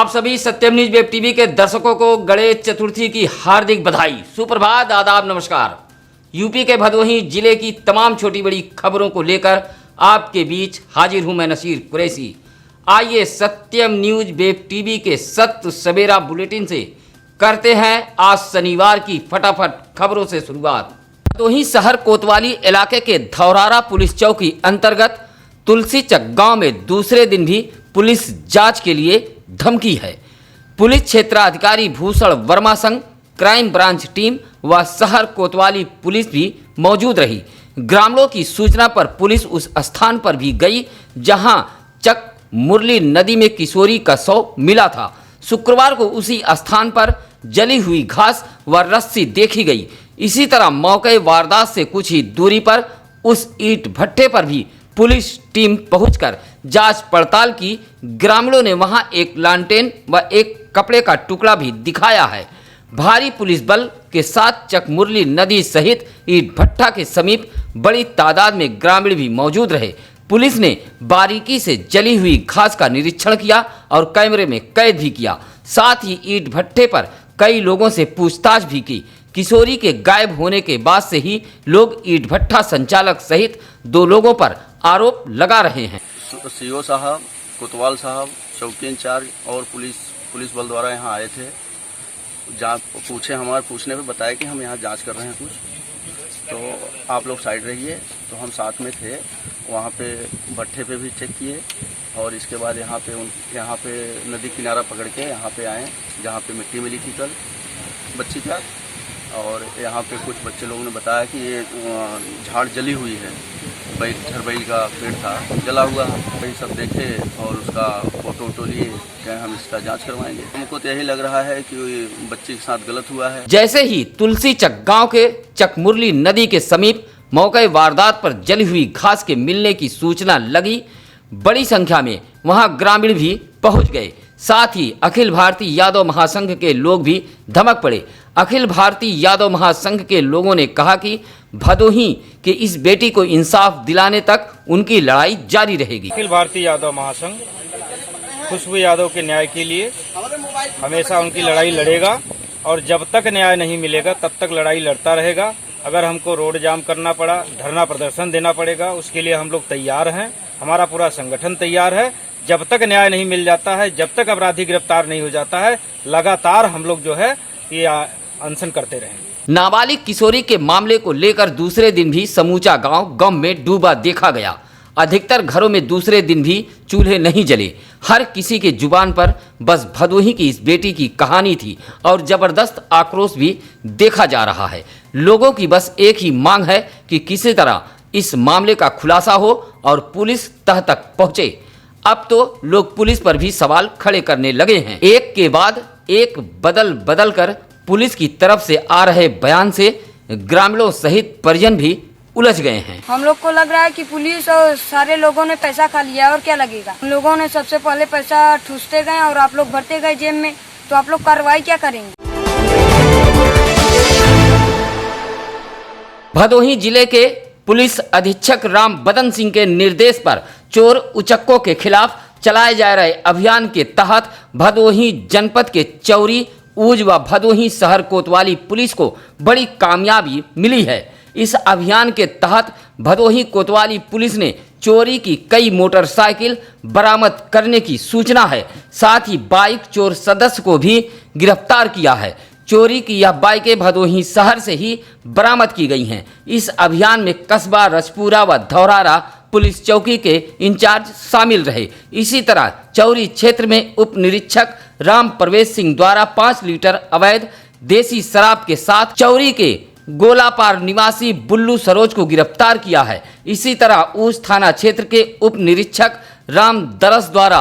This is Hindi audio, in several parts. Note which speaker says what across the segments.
Speaker 1: आप सभी सत्यम न्यूज वेब टीवी के दर्शकों को गणेश चतुर्थी की हार्दिक बधाई। सुप्रभात, आदाब, नमस्कार। यूपी के भदोही जिले की तमाम छोटी बड़ी खबरों को लेकर आपके बीच हाजिर हूं मैं नसीर कुरैशी। आइए सत्यम न्यूज वेब टीवी के सत्य सवेरा बुलेटिन से करते हैं आज शनिवार की फटाफट खबरों से शुरुआत। भदोही शहर कोतवाली इलाके के धौरारा पुलिस चौकी अंतर्गत तुलसीचक गांव में दूसरे दिन भी पुलिस जांच के लिए धमकी है। पुलिस क्षेत्राधिकारी भूषण वर्मा संग क्राइम ब्रांच टीम व शहर कोतवाली पुलिस भी मौजूद रही। ग्रामीणों की सूचना पर पुलिस उस स्थान पर भी गई जहां चक मुरली नदी में किशोरी का शव मिला था। शुक्रवार को उसी स्थान पर जली हुई घास व रस्सी देखी गई। इसी तरह मौके वारदात से कुछ ही दूरी पर उस ईंट भट्टे पर भी पुलिस टीम पहुंचकर जांच पड़ताल की। ग्रामीणों ने वहां एक लालटेन व एक कपड़े का टुकड़ा भी दिखाया है। भारी पुलिस बल के साथ चकमुरली नदी सहित ईंट भट्टा के समीप बड़ी तादाद में ग्रामीण भी मौजूद रहे। पुलिस ने बारीकी से जली हुई घास का निरीक्षण किया और कैमरे में कैद भी किया। साथ ही ईंट भट्टे पर कई लोगों से पूछताछ भी की। किशोरी के गायब होने के बाद से ही लोग ईंट भट्टा संचालक सहित 2 लोगों पर आरोप लगा रहे हैं।
Speaker 2: सीओ साहब, कोतवाल साहब, चौकी इंचार्ज और पुलिस बल द्वारा यहाँ आए थे। हमारे पूछने पे बताया कि हम यहाँ जांच कर रहे हैं कुछ, तो आप लोग साइड रहिए। तो हम साथ में थे, वहाँ पे भट्ठे पे भी चेक किए और इसके बाद यहाँ पे नदी किनारा पकड़ के यहाँ पे आए जहाँ पे मिट्टी मिली थी कल बच्ची का। और यहाँ पे कुछ बच्चे लोगों ने बताया कि ये झाड़ जली हुई है, झरबैल का पेड़ था जला हुआ। वही सब देखे और उसका फोटो लिए क्या हम इसका जांच करवाएंगे। हमको तो यही लग रहा है कि बच्ची के साथ गलत हुआ है।
Speaker 1: जैसे ही तुलसीचक गांव के चकमुरली नदी के समीप मौके वारदात पर जली हुई घास के मिलने की सूचना लगी, बड़ी संख्या में वहां ग्रामीण भी पहुंच गए। साथ ही अखिल भारतीय यादव महासंघ के लोग भी धमक पड़े। अखिल भारतीय यादव महासंघ के लोगों ने कहा कि भदोही के इस बेटी को इंसाफ दिलाने तक उनकी लड़ाई जारी रहेगी।
Speaker 3: अखिल भारतीय यादव महासंघ खुशबू यादव के न्याय के लिए हमेशा उनकी लड़ाई लड़ेगा और जब तक न्याय नहीं मिलेगा तब तक लड़ाई लड़ता रहेगा। अगर हमको रोड जाम करना पड़ा, धरना प्रदर्शन देना पड़ेगा, उसके लिए हम लोग तैयार हैं। हमारा पूरा संगठन तैयार है। जब तक न्याय नहीं मिल जाता है, जब तक अपराधी गिरफ्तार नहीं हो जाता है, लगातार हम लोग जो है ये अनशन करते रहेंगे।
Speaker 1: नाबालिग किशोरी के मामले को लेकर दूसरे दिन भी समूचा गांव गम में डूबा देखा गया। अधिकतर घरों में दूसरे दिन भी चूल्हे नहीं जले। हर किसी के जुबान पर बस भदोही की इस बेटी की कहानी थी और जबरदस्त आक्रोश भी देखा जा रहा है। लोगों की बस एक ही मांग है कि किसी तरह इस मामले का खुलासा हो और पुलिस तह तक पहुंचे। अब तो लोग पुलिस पर भी सवाल खड़े करने लगे हैं। एक के बाद एक बदल कर पुलिस की तरफ से आ रहे बयान से ग्रामीणों सहित परिजन भी उलझ गए हैं।
Speaker 4: हम लोग को लग रहा है कि पुलिस और सारे लोगों ने पैसा खा लिया और क्या लगेगा। हम लोगों ने सबसे पहले पैसा ठूसते गए और आप लोग भरते गए जेब में, तो आप लोग कार्रवाई क्या करेंगे।
Speaker 1: भदोही जिले के पुलिस अधीक्षक राम बदन सिंह के निर्देश पर चोर उचक्कों के खिलाफ चलाए जा रहे अभियान के तहत भदोही जनपद के चौरी, ऊज व भदोही शहर कोतवाली पुलिस को बड़ी कामयाबी मिली है। इस अभियान के तहत भदोही कोतवाली पुलिस ने चोरी की कई मोटरसाइकिल बरामद करने की सूचना है। साथ ही बाइक चोर सदस्य को भी गिरफ्तार किया है। चोरी की यह बाइकें भदोही शहर से ही बरामद की गई हैं। इस अभियान में कस्बा, रजपुरा व धौरारा पुलिस चौकी के इंचार्ज शामिल रहे। इसी तरह चौरी क्षेत्र में उप निरीक्षक राम प्रवेश सिंह द्वारा 5 लीटर अवैध देसी शराब के साथ चौरी के गोलापार निवासी बुल्लू सरोज को गिरफ्तार किया है। इसी तरह ऊस थाना क्षेत्र के उप निरीक्षक राम दरस द्वारा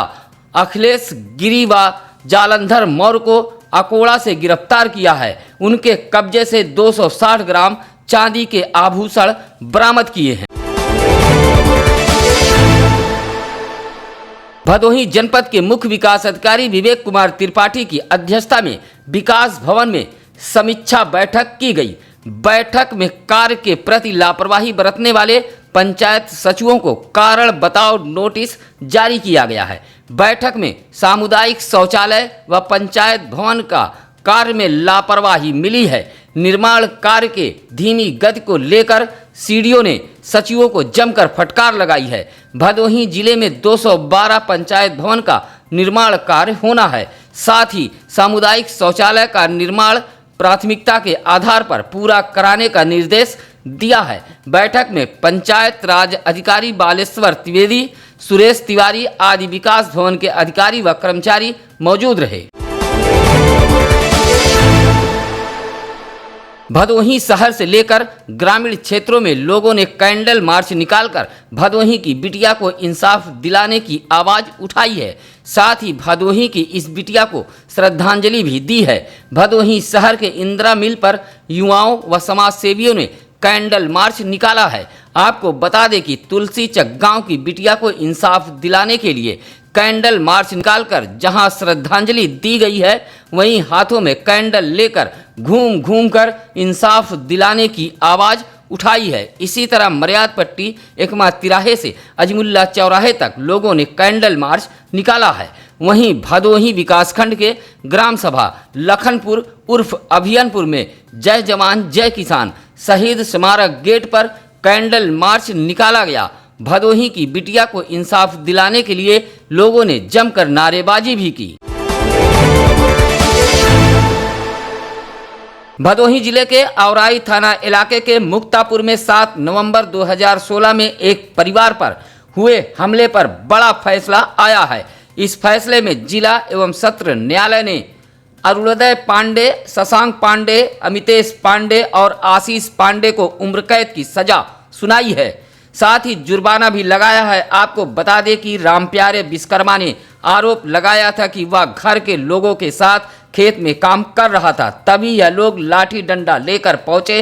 Speaker 1: अखिलेश गिरी व जालंधर मौर्य को अकोड़ा से गिरफ्तार किया है। उनके कब्जे से 260 ग्राम चांदी के आभूषण बरामद किए हैं। भदोही जनपद के मुख्य विकास अधिकारी विवेक कुमार त्रिपाठी की अध्यक्षता में विकास भवन में समीक्षा बैठक की गई। बैठक में कार्य के प्रति लापरवाही बरतने वाले पंचायत सचिवों को कारण बताओ नोटिस जारी किया गया है। बैठक में सामुदायिक शौचालय व पंचायत भवन का कार्य में लापरवाही मिली है। निर्माण कार्य के धीमी गति को लेकर सीडीओ ने सचिवों को जमकर फटकार लगाई है। भदोही जिले में 212 पंचायत भवन का निर्माण कार्य होना है। साथ ही सामुदायिक शौचालय का निर्माण प्राथमिकता के आधार पर पूरा कराने का निर्देश दिया है। बैठक में पंचायत राज अधिकारी बालेश्वर त्रिवेदी, सुरेश तिवारी आदि विकास भवन के अधिकारी व कर्मचारी मौजूद रहे। भदोही शहर से लेकर ग्रामीण क्षेत्रों में लोगों ने कैंडल मार्च निकालकर भदोही की बिटिया को इंसाफ दिलाने की आवाज उठाई है। साथ ही भदोही की इस बिटिया को श्रद्धांजलि भी दी है। भदोही शहर के इंदिरा मिल पर युवाओं व समाज सेवियों ने कैंडल मार्च निकाला है। आपको बता दें कि तुलसी चक गांव की बिटिया को इंसाफ दिलाने के लिए कैंडल मार्च निकालकर जहां श्रद्धांजलि दी गई है, वहीं हाथों में कैंडल लेकर घूम घूम कर इंसाफ दिलाने की आवाज उठाई है। इसी तरह मर्याद पट्टी एकमा तिराहे से अजमुल्ला चौराहे तक लोगों ने कैंडल मार्च निकाला है। वहीं भदोही विकासखंड के ग्राम सभा लखनपुर उर्फ अभियनपुर में जय जवान जय किसान शहीद स्मारक गेट पर कैंडल मार्च निकाला गया। भदोही की बिटिया को इंसाफ दिलाने के लिए लोगों ने जमकर नारेबाजी भी की। भदोही जिले के औराई थाना इलाके के मुक्तापुर में 7 नवंबर 2016 में एक परिवार पर हुए हमले पर बड़ा फैसला आया है। इस फैसले में जिला एवं सत्र न्यायालय ने अरुणोदय पांडे, शशांक पांडे, अमितेश पांडे और आशीष पांडे को उम्र कैद की सजा सुनाई है। साथ ही जुर्माना भी लगाया है। आपको बता दें कि रामप्यारे विश्वकर्मा ने आरोप लगाया था कि वह घर के लोगों के साथ खेत में काम कर रहा था, तभी यह लोग लाठी डंडा लेकर पहुंचे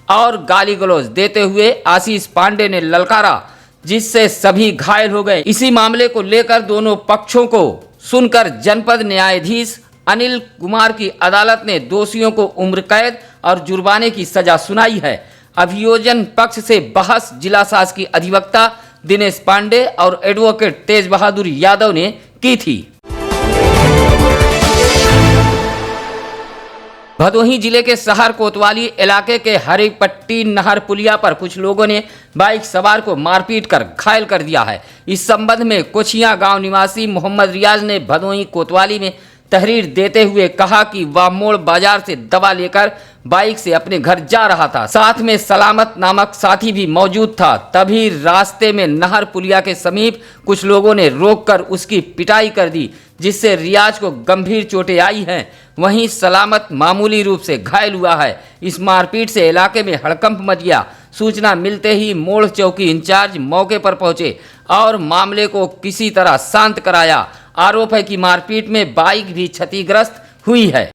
Speaker 1: और गाली गलौज देते हुए आशीष पांडे ने ललकारा, जिससे सभी घायल हो गए। इसी मामले को लेकर दोनों पक्षों को सुनकर जनपद न्यायाधीश अनिल कुमार की अदालत ने दोषियों को उम्र कैद और जुर्माने की सजा सुनाई है। अभियोजन पक्ष से बहस जिला शासकीय अधिवक्ता दिनेश पांडे और एडवोकेट तेज बहादुर यादव ने की थी। भदोही जिले के शहर कोतवाली इलाके के हरिपट्टी नहर पुलिया पर कुछ लोगों ने बाइक सवार को मारपीट कर घायल कर दिया है। इस संबंध में कोचिया गांव निवासी मोहम्मद रियाज ने भदोही कोतवाली में तहरीर देते हुए कहा कि वह मोड़ बाजार से दवा लेकर बाइक से अपने घर जा रहा था। साथ में सलामत नामक साथी भी मौजूद था। तभी रास्ते में नहर पुलिया के समीप कुछ लोगों ने रोककर उसकी पिटाई कर दी, जिससे रियाज को गंभीर चोटें आई हैं। वहीं सलामत मामूली रूप से घायल हुआ है। इस मारपीट से इलाके में हड़कंप मच गया। सूचना मिलते ही मोड़ चौकी इंचार्ज मौके पर पहुंचे और मामले को किसी तरह शांत कराया। आरोप है कि मारपीट में बाइक भी क्षतिग्रस्त हुई है।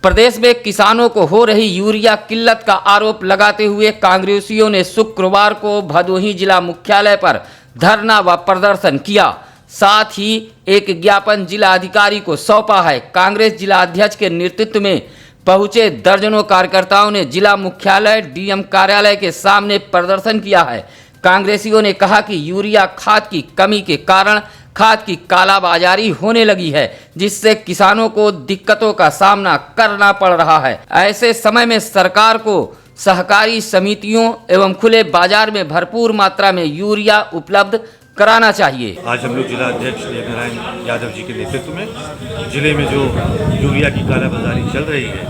Speaker 1: प्रदेश में किसानों को हो रही यूरिया किल्लत का आरोप लगाते हुए कांग्रेसियों ने शुक्रवार को भदोही जिला मुख्यालय पर धरना व प्रदर्शन किया। साथ ही एक ज्ञापन जिला अधिकारी को सौंपा है। कांग्रेस जिला अध्यक्ष के नेतृत्व में पहुंचे दर्जनों कार्यकर्ताओं ने जिला मुख्यालय डीएम कार्यालय के सामने प्रदर्शन किया है। कांग्रेसियों ने कहा कि यूरिया खाद की कमी के कारण खाद की कालाबाजारी होने लगी है, जिससे किसानों को दिक्कतों का सामना करना पड़ रहा है। ऐसे समय में सरकार को सहकारी समितियों एवं खुले बाजार में भरपूर मात्रा में यूरिया उपलब्ध कराना चाहिए।
Speaker 5: आज हम लोग जिला अध्यक्ष देवनारायण यादव जी के नेतृत्व में जिले में जो यूरिया की कालाबाजारी चल रही है,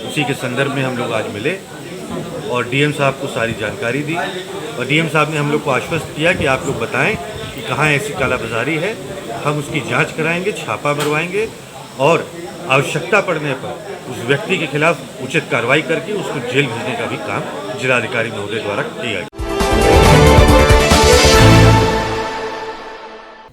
Speaker 5: उसी के संदर्भ में हम लोग आज मिले और डीएम साहब को सारी जानकारी दी। और डीएम साहब ने हम लोग को आश्वस्त किया कि आप लोग बताएं कि कहाँ ऐसी कालाबाजारी है, हम उसकी जांच कराएंगे, छापा मरवाएंगे और आवश्यकता पड़ने पर उस व्यक्ति के खिलाफ उचित कार्रवाई करके उसको जेल भेजने का भी काम जिलाधिकारी महोदय द्वारा किया गया।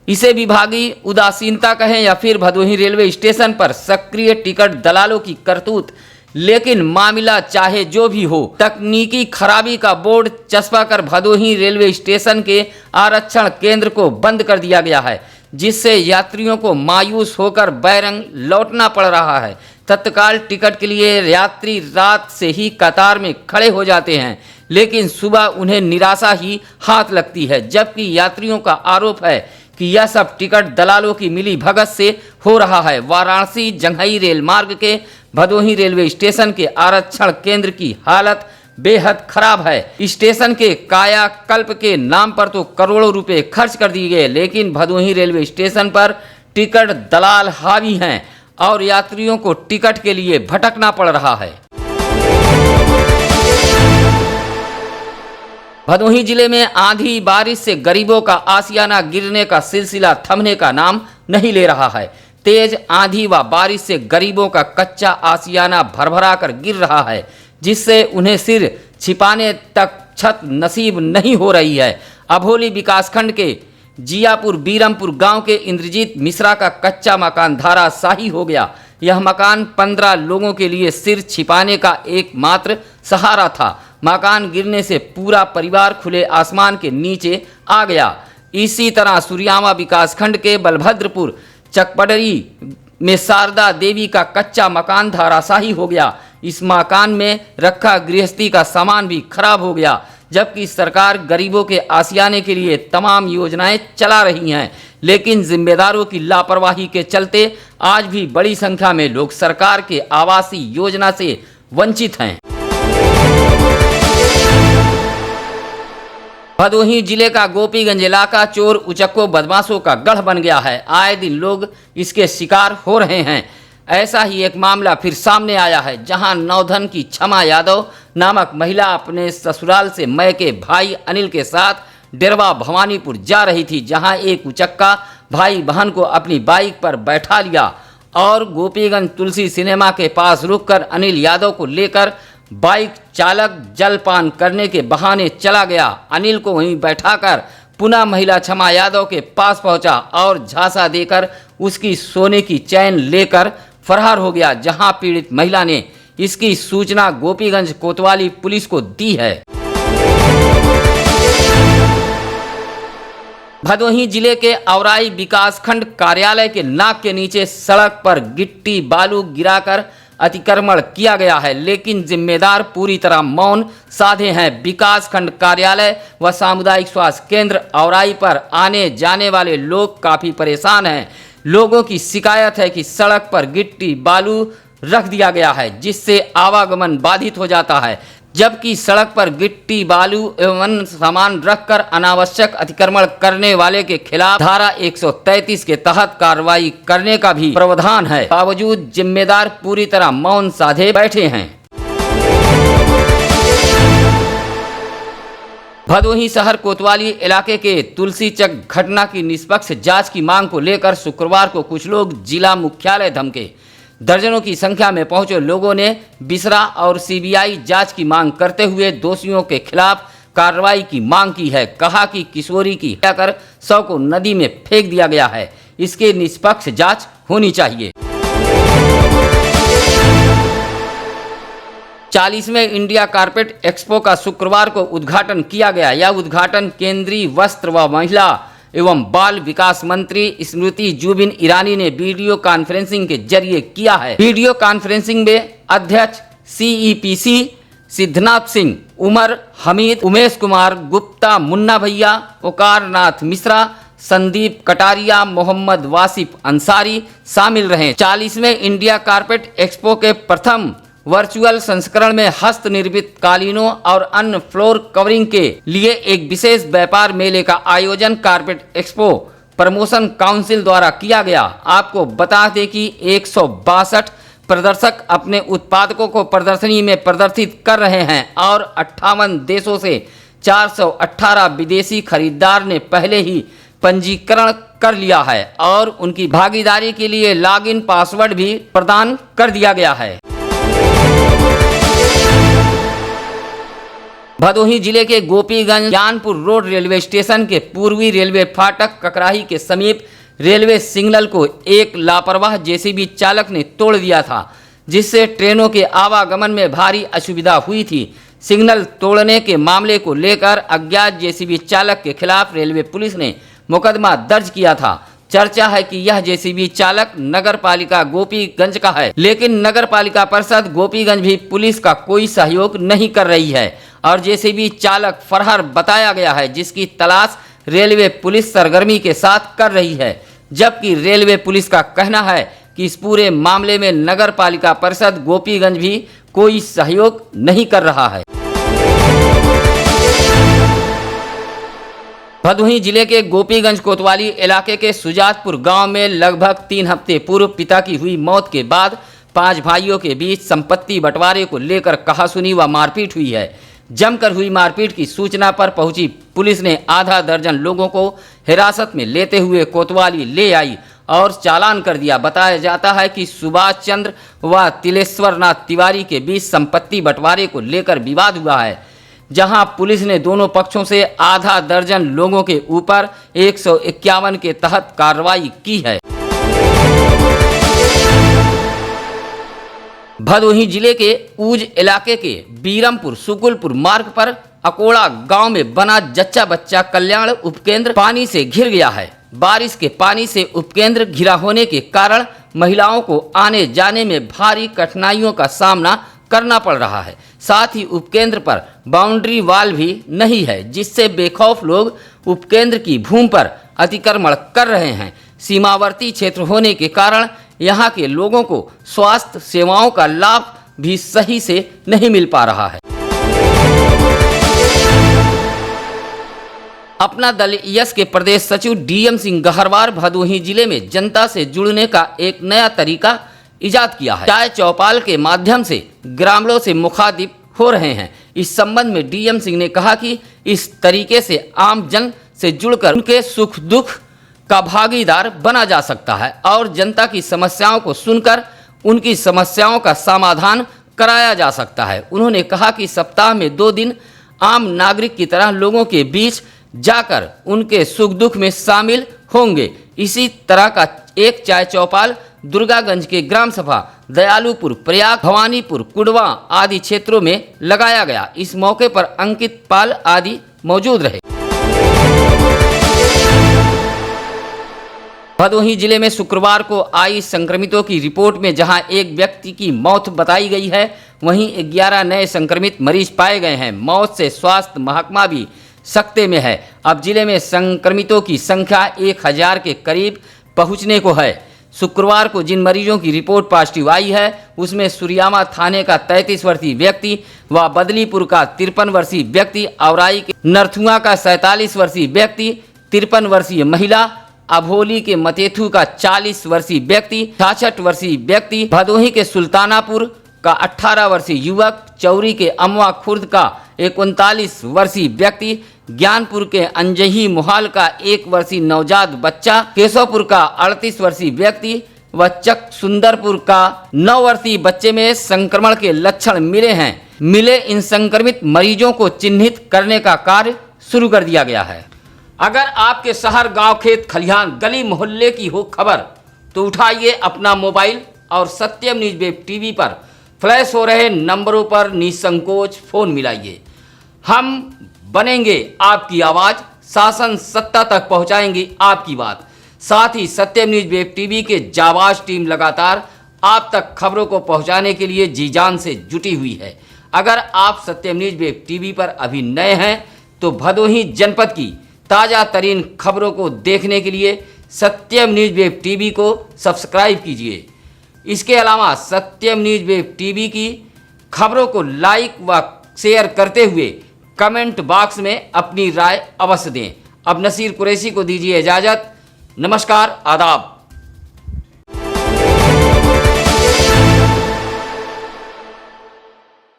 Speaker 1: इसे विभागीय उदासीनता कहें या फिर भदोही रेलवे स्टेशन पर सक्रिय टिकट दलालों की करतूत, लेकिन मामला चाहे जो भी हो, तकनीकी खराबी का बोर्ड चस्पा कर भदोही रेलवे स्टेशन के आरक्षण केंद्र को बंद कर दिया गया है, जिससे यात्रियों को मायूस होकर बैरंग लौटना पड़ रहा है। तत्काल टिकट के लिए यात्री रात से ही कतार में खड़े हो जाते हैं, लेकिन सुबह उन्हें निराशा ही हाथ लगती है। जबकि यात्रियों का आरोप है कि यह सब टिकट दलालों की मिली भगत से हो रहा है। वाराणसी जंघई रेल मार्ग के भदोही रेलवे स्टेशन के आरक्षण केंद्र की हालत बेहद खराब है। स्टेशन के कायाकल्प के नाम पर तो करोड़ों रुपए खर्च कर दिए गए, लेकिन भदोही रेलवे स्टेशन पर टिकट दलाल हावी हैं और यात्रियों को टिकट के लिए भटकना पड़ रहा है। भदोही जिले में आंधी बारिश से गरीबों का आशियाना गिरने का सिलसिला थमने का नाम नहीं ले रहा है। तेज आंधी व बारिश से गरीबों का कच्चा आशियाना भरभरा कर गिर रहा है, जिससे उन्हें सिर छिपाने तक छत नसीब नहीं हो रही है। अभोली विकासखंड के जियापुर बीरमपुर गांव के इंद्रजीत मिश्रा का कच्चा मकान धाराशाही हो गया। यह मकान 15 लोगों के लिए सिर छिपाने का एकमात्र सहारा था। मकान गिरने से पूरा परिवार खुले आसमान के नीचे आ गया। इसी तरह सूर्यामा विकासखंड के बलभद्रपुर चकपडरी में शारदा देवी का कच्चा मकान धाराशाही हो गया। इस मकान में रखा गृहस्थी का सामान भी खराब हो गया। जबकि सरकार गरीबों के आशियाने के लिए तमाम योजनाएं चला रही हैं, लेकिन जिम्मेदारों की लापरवाही के चलते आज भी बड़ी संख्या में लोग सरकार के आवासीय योजना से वंचित हैं। भदोही जिले का गोपीगंज इलाका चोर उचक्कों बदमाशों का गढ़ बन गया है। आए दिन लोग इसके शिकार हो रहे हैं। ऐसा ही एक मामला फिर सामने आया है, जहां नौधन की क्षमा यादव नामक महिला अपने ससुराल से मैके भाई अनिल के साथ डेरवा भवानीपुर जा रही थी, जहां एक उचक्का भाई बहन को अपनी बाइक पर बैठा लिया और गोपीगंज तुलसी सिनेमा के पास रुककर अनिल यादव को लेकर बाइक चालक जलपान करने के बहाने चला गया। अनिल को वहीं बैठाकर पुनः महिला क्षमा यादव के पास पहुंचा और झांसा देकर उसकी सोने की चैन लेकर फरार हो गया। जहां पीड़ित महिला ने इसकी सूचना गोपीगंज कोतवाली पुलिस को दी है। भदोही जिले के औराई विकासखंड कार्यालय के नाक के नीचे सड़क पर गिट्टी बालू गिराकर अतिक्रमण किया गया है, लेकिन जिम्मेदार पूरी तरह मौन साधे हैं। विकासखंड कार्यालय व सामुदायिक स्वास्थ्य केंद्र औराई पर आने जाने वाले लोग काफ़ी परेशान हैं। लोगों की शिकायत है कि सड़क पर गिट्टी बालू रख दिया गया है, जिससे आवागमन बाधित हो जाता है। जबकि सड़क पर गिट्टी बालू एवं सामान रखकर अनावश्यक अतिक्रमण करने वाले के खिलाफ धारा 133 के तहत कार्रवाई करने का भी प्रावधान है। बावजूद जिम्मेदार पूरी तरह मौन साधे बैठे हैं। भदोही शहर कोतवाली इलाके के तुलसीचक घटना की निष्पक्ष जांच की मांग को लेकर शुक्रवार को कुछ लोग जिला मुख्यालय धमके। दर्जनों की संख्या में पहुंचे लोगों ने बिसरा और सीबीआई जांच की मांग करते हुए दोषियों के खिलाफ कार्रवाई की मांग की है। कहा कि किशोरी की हत्या कर शव को नदी में फेंक दिया गया है, इसकी निष्पक्ष जांच होनी चाहिए। 40वें इंडिया कारपेट एक्सपो का शुक्रवार को उद्घाटन किया गया। यह उद्घाटन केंद्रीय वस्त्र व महिला एवं बाल विकास मंत्री स्मृति जुबिन ईरानी ने वीडियो कॉन्फ्रेंसिंग के जरिए किया है। वीडियो कॉन्फ्रेंसिंग में अध्यक्ष CEPC सिद्धनाथ सिंह, उमर हमीद, उमेश कुमार गुप्ता, मुन्ना भैया, ओकार नाथ मिश्रा, संदीप कटारिया, मोहम्मद वासिफ अंसारी शामिल रहे। 40वें इंडिया कारपेट एक्सपो के प्रथम वर्चुअल संस्करण में हस्त निर्मित कालीनों और अन्य फ्लोर कवरिंग के लिए एक विशेष व्यापार मेले का आयोजन कारपेट एक्सपो प्रमोशन काउंसिल द्वारा किया गया। आपको बता दें कि 162 प्रदर्शक अपने उत्पादकों को प्रदर्शनी में प्रदर्शित कर रहे हैं और 58 देशों से 418 विदेशी खरीदार ने पहले ही पंजीकरण कर लिया है और उनकी भागीदारी के लिए लॉगिन पासवर्ड भी प्रदान कर दिया गया है। भदोही जिले के Gopiganj Gyanpur road railway station के पूर्वी रेलवे फाटक ककराही के समीप रेलवे सिग्नल को एक लापरवाह जेसीबी चालक ने तोड़ दिया था, जिससे ट्रेनों के आवागमन में भारी असुविधा हुई थी। सिग्नल तोड़ने के मामले को लेकर अज्ञात जेसीबी चालक के खिलाफ रेलवे पुलिस ने मुकदमा दर्ज किया था। चर्चा है कि यह जेसीबी चालक नगर पालिका गोपीगंज का है, लेकिन नगर पालिका परिषद गोपीगंज भी पुलिस का कोई सहयोग नहीं कर रही है और जेसीबी चालक फरार बताया गया है, जिसकी तलाश रेलवे पुलिस सरगर्मी के साथ कर रही है। जबकि रेलवे पुलिस का कहना है कि इस पूरे मामले में नगर पालिका परिषद गोपीगंज भी कोई सहयोग नहीं कर रहा है। भदोही जिले के गोपीगंज कोतवाली इलाके के सुजातपुर गांव में लगभग 3 हफ्ते पूर्व पिता की हुई मौत के बाद 5 भाइयों के बीच संपत्ति बंटवारे को लेकर कहासुनी व मारपीट हुई है। जमकर हुई मारपीट की सूचना पर पहुंची पुलिस ने आधा दर्जन लोगों को हिरासत में लेते हुए कोतवाली ले आई और चालान कर दिया। बताया जाता है कि सुभाष चंद्र व तिलेश्वर नाथ तिवारी के बीच संपत्ति बंटवारे को लेकर विवाद हुआ है, जहां पुलिस ने दोनों पक्षों से आधा दर्जन लोगों के ऊपर 151 के तहत कार्रवाई की है। भदोही जिले के ऊज इलाके के बीरमपुर सुकुलपुर मार्ग पर अकोड़ा गांव में बना जच्चा बच्चा कल्याण उपकेंद्र पानी से घिर गया है। बारिश के पानी से उपकेंद्र घिरा होने के कारण महिलाओं को आने जाने में भारी कठिनाइयों का सामना करना पड़ रहा है। साथ ही उपकेंद्र पर बाउंड्री वाल भी नहीं है, जिससे बेखौफ लोग उपकेंद्र की भूमि पर अतिक्रमण कर रहे हैं। सीमावर्ती क्षेत्र होने के कारण यहाँ के लोगों को स्वास्थ्य सेवाओं का लाभ भी सही से नहीं मिल पा रहा है। अपना दल यस के प्रदेश सचिव डीएम सिंह गहरवार भदोही जिले में जनता से जुड़ने का एक नया तरीका इजाद किया है। चाय चौपाल के माध्यम से ग्रामीणों से मुखातिब हो रहे हैं। इस संबंध में डीएम सिंह ने कहा कि इस तरीके से आम जन से जुड़कर उनके सुख दुख का भागीदार बना जा सकता है और जनता की समस्याओं को सुनकर उनकी समस्याओं का समाधान कराया जा सकता है। उन्होंने कहा कि सप्ताह में 2 दिन आम नागरिक की तरह लोगों के बीच जाकर उनके सुख दुख में शामिल होंगे। इसी तरह का एक चाय चौपाल दुर्गागंज के ग्राम सभा दयालुपुर, प्रयाग, भवानीपुर, कुडवा आदि क्षेत्रों में लगाया गया। इस मौके पर अंकित पाल आदि मौजूद रहे। भदोही जिले में शुक्रवार को आई संक्रमितों की रिपोर्ट में जहां एक व्यक्ति की मौत बताई गई है, वहीं 11 नए संक्रमित मरीज पाए गए हैं। मौत से स्वास्थ्य महकमा भी सकते में है। अब जिले में संक्रमितों की संख्या 1000 के करीब पहुंचने को है। शुक्रवार को जिन मरीजों की रिपोर्ट पॉजिटिव आई है, उसमें सुरियामा थाने का 33 वर्षीय व्यक्ति व बदलीपुर का 53 वर्षीय व्यक्ति, औराई के नरथुआ का 47 वर्षीय व्यक्ति, 53 वर्षीय महिला, अभोली के मतेथू का 40 वर्षीय व्यक्ति, 66 वर्षीय व्यक्ति, भदोही के सुल्तानापुर का 18 वर्षीय युवक, चौरी के अमवा खुर्द का 39 वर्षीय व्यक्ति, ज्ञानपुर के अंजही मोहाल का 1 वर्षीय नवजात बच्चा, केशवपुर का 38 वर्षीय व्यक्ति व चक सुंदरपुर का 9 वर्षीय बच्चे में संक्रमण के लक्षण मिले हैं। मिले इन संक्रमित मरीजों को चिन्हित करने का कार्य शुरू कर दिया गया है। अगर आपके शहर, गांव, खेत, खलिहान, गली मोहल्ले की हो खबर, तो उठाइए अपना मोबाइल और सत्यम न्यूज वेब टीवी पर फ्लैश हो रहे नंबरों पर निसंकोच फोन मिलाइए। हम बनेंगे आपकी आवाज़, शासन सत्ता तक पहुंचाएंगे आपकी बात। साथ ही सत्यम न्यूज वेब टीवी के जाबाज टीम लगातार आप तक खबरों को पहुंचाने के लिए जी जान से जुटी हुई है। अगर आप सत्यम न्यूज वेब टीवी पर अभी नए हैं तो भदोही जनपद की ताज़ा तरीन खबरों को देखने के लिए सत्यम न्यूज वेब टीवी को सब्सक्राइब कीजिए। इसके अलावा सत्यम न्यूज वेब टीवी की खबरों को लाइक व शेयर करते हुए कमेंट बॉक्स में अपनी राय अवश्य दें। अब नसीर कुरैशी को दीजिए इजाज़त। नमस्कार, आदाब।